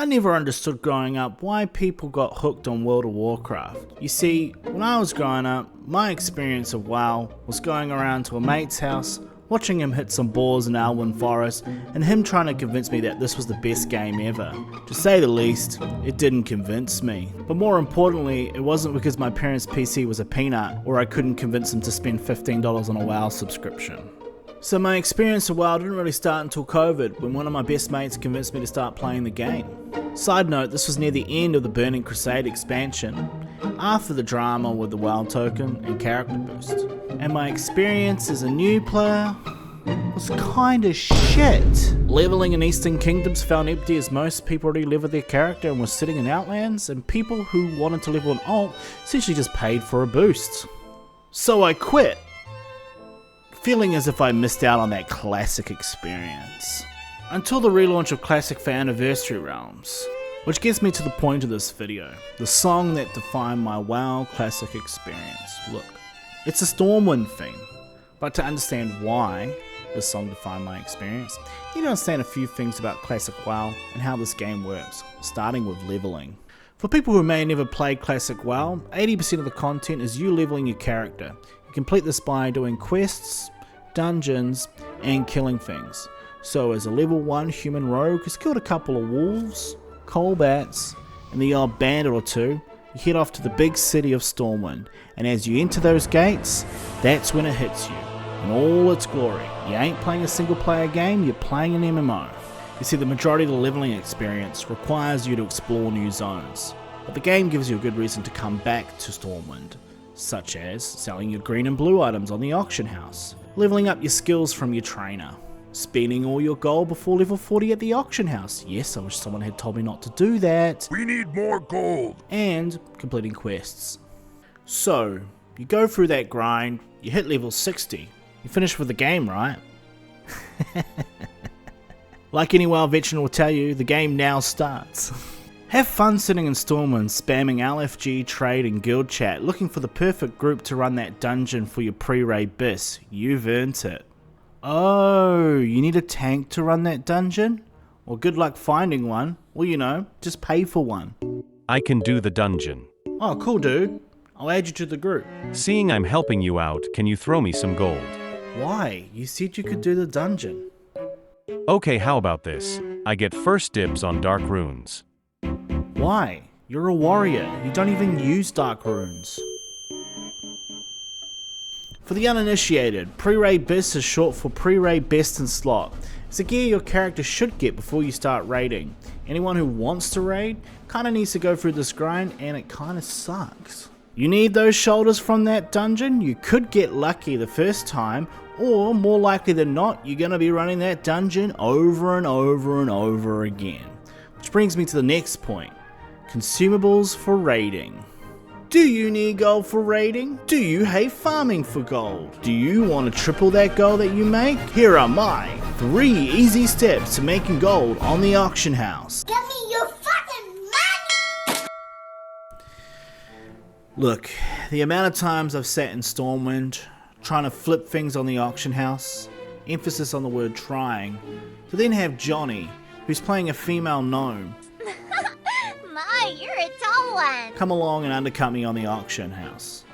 I never understood growing up why people got hooked on World of Warcraft. You see, when I was growing up, my experience of WoW was going around to a mate's house, watching him hit some boars in Alwyn Forest, and him trying to convince me that this was the best game ever. To say the least, it didn't convince me. But more importantly, it wasn't because my parents' PC was a peanut, or I couldn't convince them to spend $15 on a WoW subscription. So my experience of WoW didn't really start until COVID, when one of my best mates convinced me to start playing the game. Side note, this was near the end of the Burning Crusade expansion, after the drama with the WoW token and character boost. And my experience as a new player was kinda shit. Leveling in Eastern Kingdoms felt empty as most people already leveled their character and were sitting in Outlands, and people who wanted to level an alt essentially just paid for a boost. So I quit, feeling as if I missed out on that classic experience. Until the relaunch of Classic for Anniversary Realms. Which gets me to the point of this video, the song that defined my WoW Classic experience. Look, it's a Stormwind theme, but to understand why this song defined my experience, you need to understand a few things about Classic WoW and how this game works, starting with leveling. For people who may have never played Classic WoW, 80% of the content is you leveling your character. You complete this by doing quests, dungeons, and killing things. So as a level 1 human rogue who's killed a couple of wolves, coalbats, and the odd bandit or two, you head off to the big city of Stormwind, and as you enter those gates, that's when it hits you, in all its glory. You ain't playing a single player game, you're playing an MMO. You see, the majority of the leveling experience requires you to explore new zones, but the game gives you a good reason to come back to Stormwind, such as selling your green and blue items on the auction house, leveling up your skills from your trainer, spending all your gold before level 40 at the auction house. Yes, I wish someone had told me not to do that. We need more gold. And completing quests. So, you go through that grind, you hit level 60, you finish with the game, right? Like any WoW veteran will tell you, the game now starts. Have fun sitting in Stormwind, spamming LFG, trade and guild chat, looking for the perfect group to run that dungeon for your pre-raid bis. You've earned it. Oh, you need a tank to run that dungeon? Well, good luck finding one. Well, you know, just pay for one. I can do the dungeon. Oh, cool, dude. I'll add you to the group. Seeing I'm helping you out, can you throw me some gold? Why? You said you could do the dungeon. Okay, how about this? I get first dibs on dark runes. Why? You're a warrior. You don't even use dark runes. For the uninitiated, pre-raid bis is short for pre-raid best in slot. It's a gear your character should get before you start raiding. Anyone who wants to raid kinda needs to go through this grind, and it kinda sucks. You need those shoulders from that dungeon. You could get lucky the first time, or more likely than not, you're gonna be running that dungeon over and over and over again. Which brings me to the next point. Consumables for raiding. Do you need gold for raiding? Do you hate farming for gold? Do you want to triple that gold that you make? Here are my 3 easy steps to making gold on the auction house. Give me your fucking money! Look, the amount of times I've sat in Stormwind trying to flip things on the auction house, emphasis on the word trying, to then have Johnny, who's playing a female gnome, My, you're a tall one. come along and undercut me on the auction house.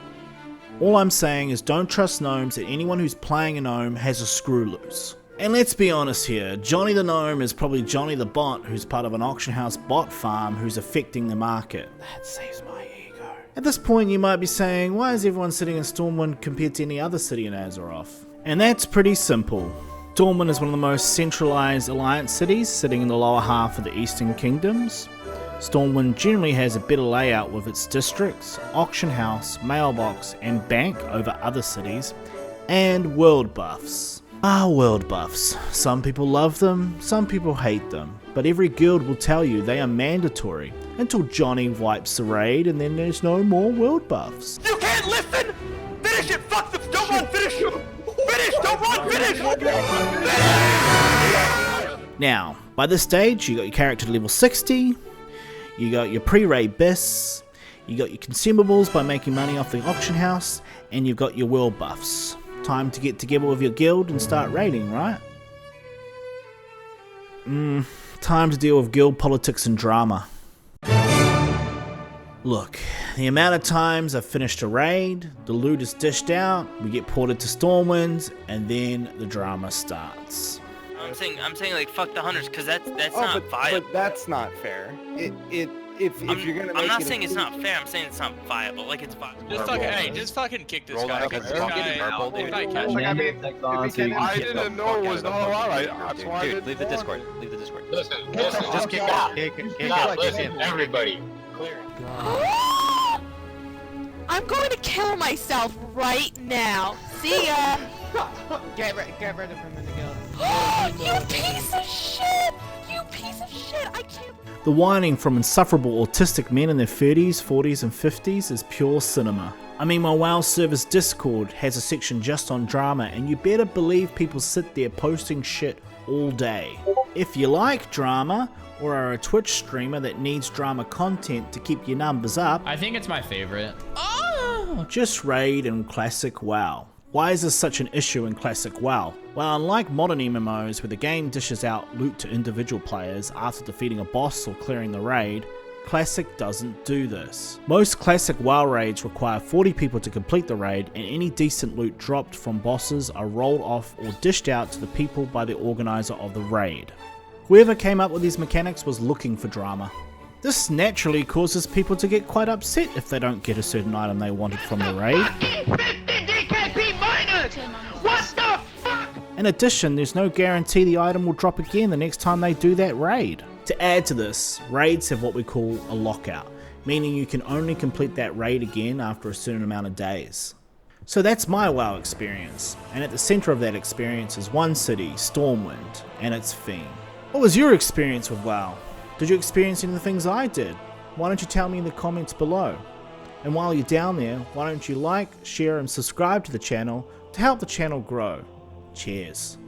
All I'm saying is don't trust gnomes, and anyone who's playing a gnome has a screw loose. And let's be honest here, Johnny the gnome is probably Johnny the bot who's part of an auction house bot farm who's affecting the market. That saves my ego. At this point you might be saying, why is everyone sitting in Stormwind compared to any other city in Azeroth? And that's pretty simple. Stormwind is one of the most centralized alliance cities, sitting in the lower half of the Eastern Kingdoms. Stormwind generally has a better layout with its districts, auction house, mailbox and bank over other cities, and world buffs. World buffs. Some people love them, some people hate them, but every guild will tell you they are mandatory until Johnny wipes the raid and then there's no more world buffs. You can't listen! Finish it! Fuck the... Don't run! Finish! Finish! Don't run! Finish! Now, by this stage, you got your character to level 60, you got your pre-raid bis, you got your consumables by making money off the auction house, and you've got your world buffs. Time to get together with your guild and start raiding, right? Time to deal with guild politics and drama. Look, the amount of times I've finished a raid, the loot is dished out, we get ported to Stormwind, and then the drama starts. I'm saying like fuck the hunters, cause that's not viable. But that's not fair. If you're gonna make I'm not it saying it's not fair. I'm saying it's not viable. Like it's viable. Just fucking kick this Roll guy. out This purple. guy, Purple, this dude. guy catch Like, I him. mean, I didn't know it was not allowed. That's why I Dude, didn't leave the want Discord. it. Leave the Discord. Listen, just kick out. Kick out. Listen, everybody. Clear it. I'm going to kill myself right now. See ya. Get rid of him in the guild. You piece of shit! You piece of shit! I can't. The whining from insufferable autistic men in their 30s, 40s, and 50s is pure cinema. I mean, my WoW server's Discord has a section just on drama, and you better believe people sit there posting shit all day. If you like drama, or are a Twitch streamer that needs drama content to keep your numbers up, I think it's my favorite. just raid in Classic WoW. Why is this such an issue in Classic WoW? Well, unlike modern MMOs where the game dishes out loot to individual players after defeating a boss or clearing the raid, Classic doesn't do this. Most Classic WoW raids require 40 people to complete the raid, and any decent loot dropped from bosses are rolled off or dished out to the people by the organizer of the raid. Whoever came up with these mechanics was looking for drama. This naturally causes people to get quite upset if they don't get a certain item they wanted from the raid. In addition, there's no guarantee the item will drop again the next time they do that raid. To add to this, raids have what we call a lockout, meaning you can only complete that raid again after a certain amount of days. So that's my WoW experience, and at the centre of that experience is one city, Stormwind, and its theme. What was your experience with WoW? Did you experience any of the things I did? Why don't you tell me in the comments below? And while you're down there, why don't you like, share and subscribe to the channel to help the channel grow. Cheers.